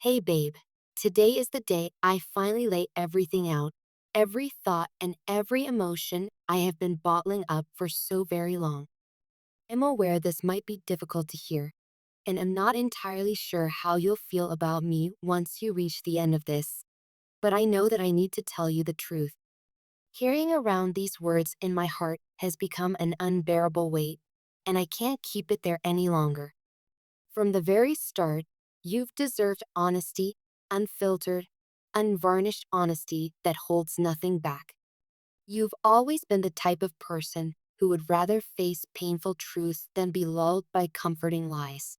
Hey babe, today is the day I finally lay everything out. Every thought and every emotion I have been bottling up for so very long. I'm aware this might be difficult to hear, and I'm not entirely sure how you'll feel about me once you reach the end of this. But I know that I need to tell you the truth. Carrying around these words in my heart has become an unbearable weight, and I can't keep it there any longer. From the very start, you've deserved honesty, unfiltered, unvarnished honesty that holds nothing back. You've always been the type of person who would rather face painful truths than be lulled by comforting lies.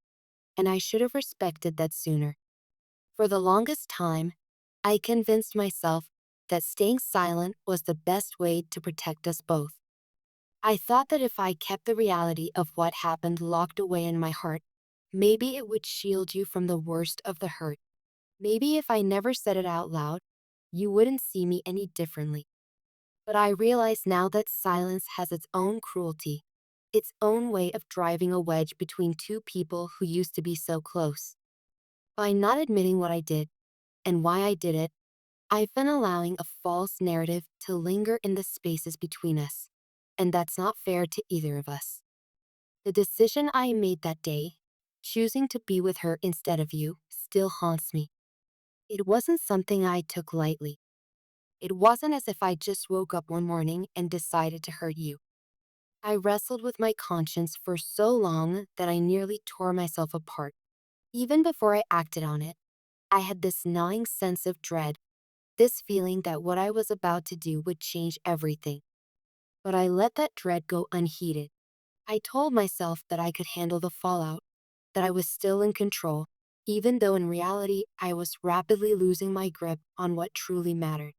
And I should have respected that sooner. For the longest time, I convinced myself that staying silent was the best way to protect us both. I thought that if I kept the reality of what happened locked away in my heart, maybe it would shield you from the worst of the hurt. Maybe if I never said it out loud, you wouldn't see me any differently. But I realize now that silence has its own cruelty, its own way of driving a wedge between two people who used to be so close. By not admitting what I did and why I did it, I've been allowing a false narrative to linger in the spaces between us. And that's not fair to either of us. The decision I made that day, choosing to be with her instead of you, still haunts me. It wasn't something I took lightly. It wasn't as if I just woke up one morning and decided to hurt you. I wrestled with my conscience for so long that I nearly tore myself apart. Even before I acted on it, I had this gnawing sense of dread, this feeling that what I was about to do would change everything. But I let that dread go unheeded. I told myself that I could handle the fallout, that I was still in control, even though in reality I was rapidly losing my grip on what truly mattered.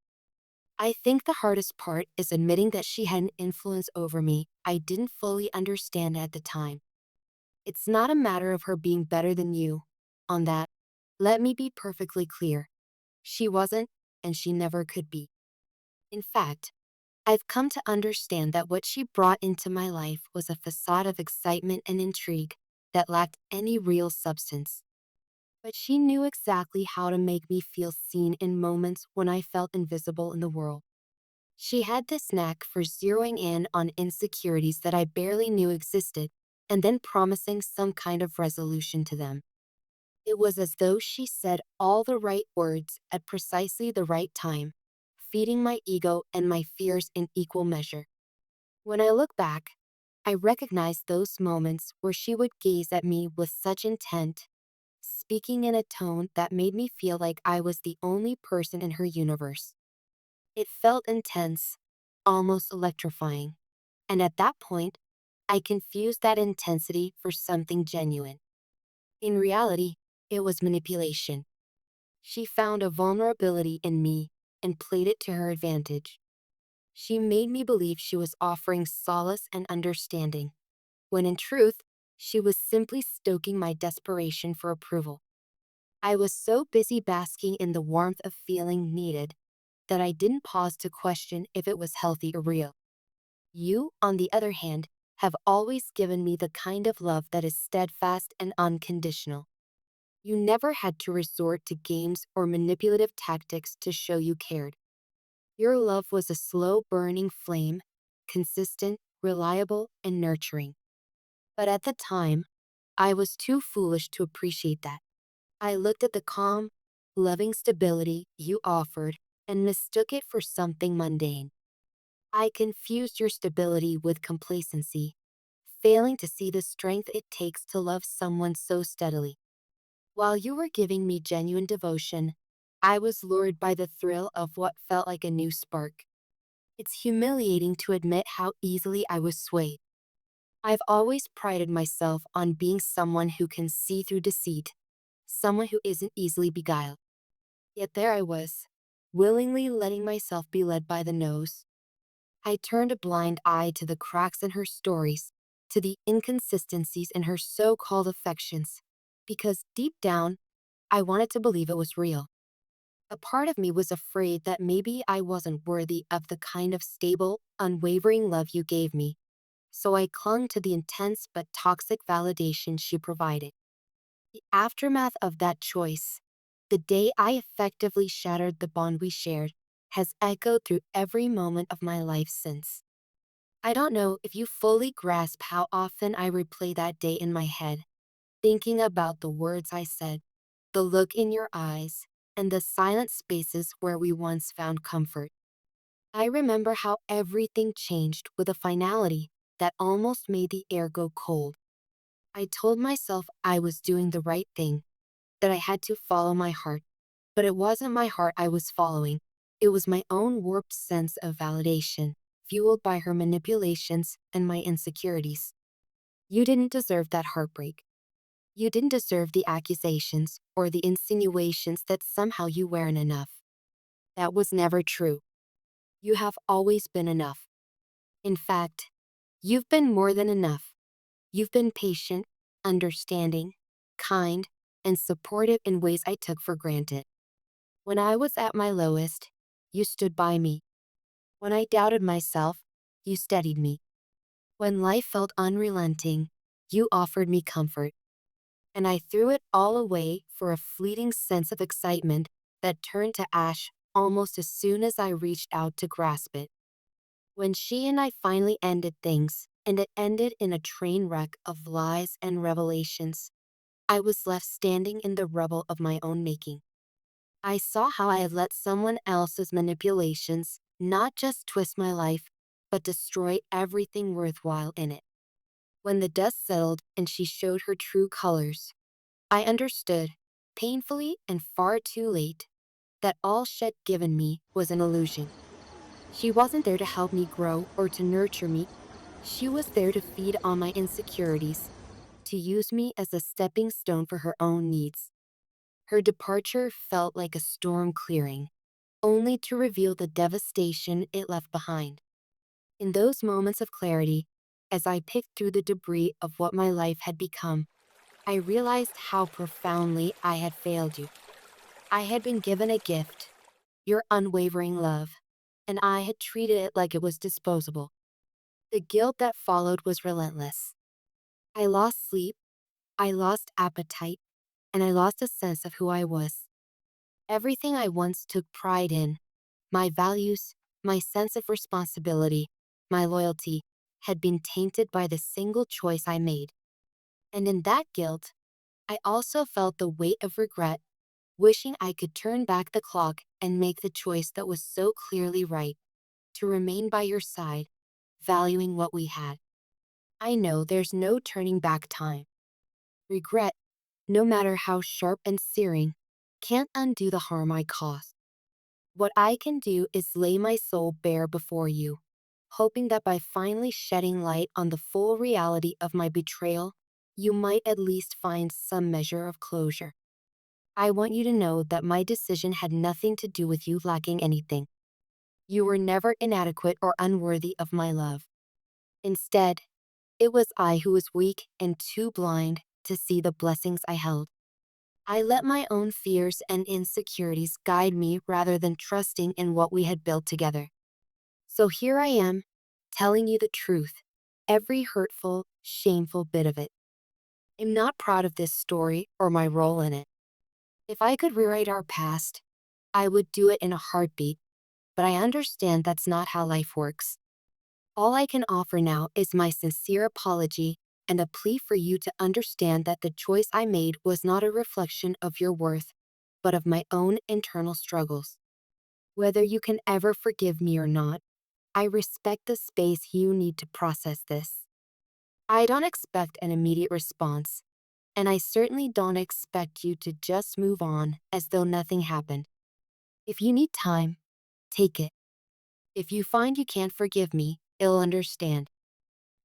I think the hardest part is admitting that she had an influence over me I didn't fully understand at the time. It's not a matter of her being better than you. On that, let me be perfectly clear. She wasn't, and she never could be. In fact, I've come to understand that what she brought into my life was a facade of excitement and intrigue that lacked any real substance. But she knew exactly how to make me feel seen in moments when I felt invisible in the world. She had this knack for zeroing in on insecurities that I barely knew existed and then promising some kind of resolution to them. It was as though she said all the right words at precisely the right time, feeding my ego and my fears in equal measure. When I look back, I recognize those moments where she would gaze at me with such intent, speaking in a tone that made me feel like I was the only person in her universe. It felt intense, almost electrifying. And at that point, I confused that intensity for something genuine. In reality, it was manipulation. She found a vulnerability in me and played it to her advantage. She made me believe she was offering solace and understanding, when in truth, she was simply stoking my desperation for approval. I was so busy basking in the warmth of feeling needed that I didn't pause to question if it was healthy or real. You, on the other hand, have always given me the kind of love that is steadfast and unconditional. You never had to resort to games or manipulative tactics to show you cared. Your love was a slow burning flame, consistent, reliable, and nurturing. But at the time, I was too foolish to appreciate that. I looked at the calm, loving stability you offered and mistook it for something mundane. I confused your stability with complacency, failing to see the strength it takes to love someone so steadily. While you were giving me genuine devotion, I was lured by the thrill of what felt like a new spark. It's humiliating to admit how easily I was swayed. I've always prided myself on being someone who can see through deceit, someone who isn't easily beguiled. Yet there I was, willingly letting myself be led by the nose. I turned a blind eye to the cracks in her stories, to the inconsistencies in her so-called affections, because deep down, I wanted to believe it was real. A part of me was afraid that maybe I wasn't worthy of the kind of stable, unwavering love you gave me, so I clung to the intense but toxic validation she provided. The aftermath of that choice, The day I effectively shattered the bond we shared has echoed through every moment of my life since. I don't know if you fully grasp how often I replay that day in my head, thinking about the words I said, the look in your eyes, and the silent spaces where we once found comfort. I remember how everything changed with a finality that almost made the air go cold. I told myself I was doing the right thing, that I had to follow my heart. But it wasn't my heart I was following. It was my own warped sense of validation, fueled by her manipulations and my insecurities. You didn't deserve that heartbreak. You didn't deserve the accusations or the insinuations that somehow you weren't enough. That was never true. You have always been enough. In fact, you've been more than enough. You've been patient, understanding, kind, and supportive in ways I took for granted. When I was at my lowest, you stood by me. When I doubted myself, you steadied me. When life felt unrelenting, you offered me comfort. And I threw it all away for a fleeting sense of excitement that turned to ash almost as soon as I reached out to grasp it. When she and I finally ended things, and it ended in a train wreck of lies and revelations, I was left standing in the rubble of my own making. I saw how I had let someone else's manipulations not just twist my life, but destroy everything worthwhile in it. When the dust settled and she showed her true colors, I understood, painfully and far too late, that all she'd given me was an illusion. She wasn't there to help me grow or to nurture me. She was there to feed on my insecurities, to use me as a stepping stone for her own needs. Her departure felt like a storm clearing, only to reveal the devastation it left behind. In those moments of clarity, as I picked through the debris of what my life had become, I realized how profoundly I had failed you. I had been given a gift, your unwavering love, and I had treated it like it was disposable. The guilt that followed was relentless. I lost sleep, I lost appetite, and I lost a sense of who I was. Everything I once took pride in, my values, my sense of responsibility, my loyalty, had been tainted by the single choice I made. And in that guilt, I also felt the weight of regret, wishing I could turn back the clock and make the choice that was so clearly right, to remain by your side, valuing what we had. I know there's no turning back time. Regret, no matter how sharp and searing, can't undo the harm I caused. What I can do is lay my soul bare before you, hoping that by finally shedding light on the full reality of my betrayal, you might at least find some measure of closure. I want you to know that my decision had nothing to do with you lacking anything. You were never inadequate or unworthy of my love. Instead, it was I who was weak and too blind to see the blessings I held. I let my own fears and insecurities guide me rather than trusting in what we had built together. So here I am, telling you the truth, every hurtful, shameful bit of it. I'm not proud of this story or my role in it. If I could rewrite our past, I would do it in a heartbeat, but I understand that's not how life works. All I can offer now is my sincere apology and a plea for you to understand that the choice I made was not a reflection of your worth, but of my own internal struggles. Whether you can ever forgive me or not, I respect the space you need to process this. I don't expect an immediate response, and I certainly don't expect you to just move on as though nothing happened. If you need time, take it. If you find you can't forgive me, I'll understand.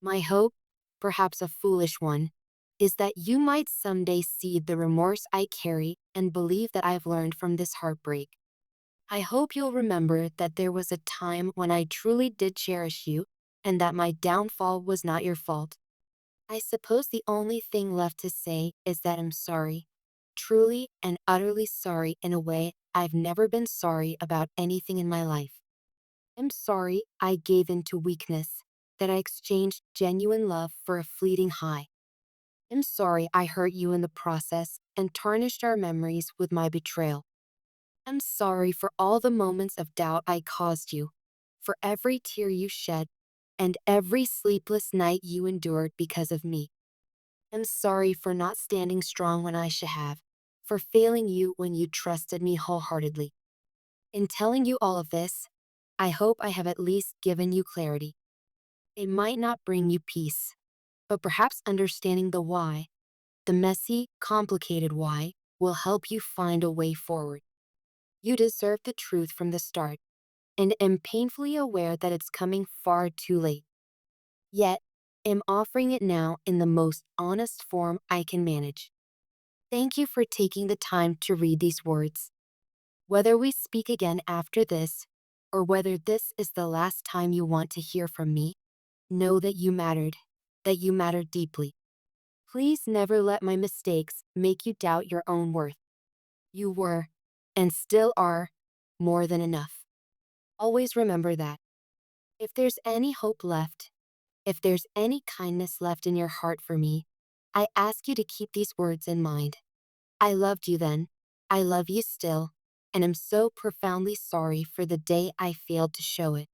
My hope, perhaps a foolish one, is that you might someday see the remorse I carry and believe that I've learned from this heartbreak. I hope you'll remember that there was a time when I truly did cherish you and that my downfall was not your fault. I suppose the only thing left to say is that I'm sorry. Truly and utterly sorry in a way I've never been sorry about anything in my life. I'm sorry I gave in to weakness, that I exchanged genuine love for a fleeting high. I'm sorry I hurt you in the process and tarnished our memories with my betrayal. I'm sorry for all the moments of doubt I caused you, for every tear you shed, and every sleepless night you endured because of me. I'm sorry for not standing strong when I should have, for failing you when you trusted me wholeheartedly. In telling you all of this, I hope I have at least given you clarity. It might not bring you peace, but perhaps understanding the why, the messy, complicated why, will help you find a way forward. You deserve the truth from the start, and am painfully aware that it's coming far too late. Yet, am offering it now in the most honest form I can manage. Thank you for taking the time to read these words. Whether we speak again after this, or whether this is the last time you want to hear from me, know that you mattered deeply. Please never let my mistakes make you doubt your own worth. You were, and still are, more than enough. Always remember that. If there's any hope left, if there's any kindness left in your heart for me, I ask you to keep these words in mind. I loved you then, I love you still, and am so profoundly sorry for the day I failed to show it.